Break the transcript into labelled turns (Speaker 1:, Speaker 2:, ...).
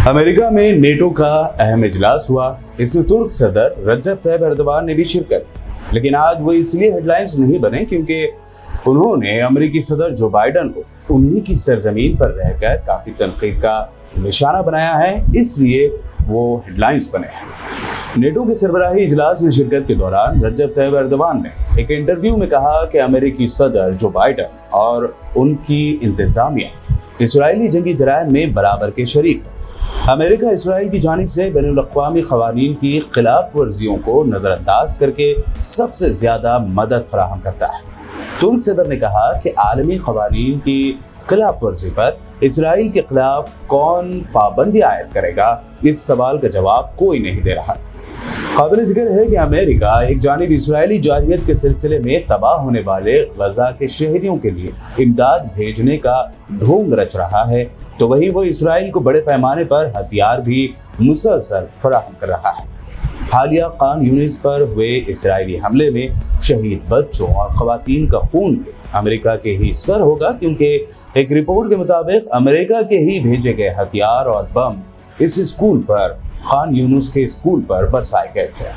Speaker 1: America में NATO का अहम इजलास हुआ। इसमें तुर्क सदर रजब तैयब एर्दोगान ने भी शिरकत की, लेकिन आज वो इसलिए हेडलाइंस नहीं बने क्योंकि उन्होंने अमेरिकी सदर जो बाइडन को उन्हीं की सरजमीन पर रहकर काफी तनकीद का निशाना बनाया है, इसलिए वो हेडलाइंस बने हैं। नेटो के सरबराही इजलास में शिरकत के दौरान रजब तैयब एर्दोगान ने एक इंटरव्यू में कहा कि अमेरिकी सदर जो बाइडन और उनकी इंतजामिया इसराइली जंगी जराइम में बराबर के शरीक है। अमेरिका इसराइल की जानिब से बैनुल-अक़वामी क़वानीन की खिलाफ वर्जियों को नज़रअंदाज करके सबसे ज़्यादा मदद फराहम करता है। तुर्क सदर ने कहा कि आलमी क़वानीन की खिलाफ वर्जी पर इसराइल के खिलाफ कौन पाबंदी आयद करेगा, इस सवाल का जवाब कोई नहीं दे रहा। काबिल ज़िक्र है कि अमेरिका एक जानिब इसराइली जारहियत के सिलसिले में तबाह होने वाले गजा के शहरियों के लिए इमदाद भेजने का ढोंग रच रहा है, तो वहीं वो इसराइल को बड़े पैमाने पर हथियार भी मुसलसल फराहम कर रहा है। हालिया खान यूनिस पर हुए इसराइली हमले में शहीद बच्चों और खवातीन का खून भी अमेरिका के ही सर होगा, क्योंकि एक रिपोर्ट के मुताबिक अमेरिका के ही भेजे गए हथियार और बम इस स्कूल पर, खान यूनिस के स्कूल पर बरसाए गए थे।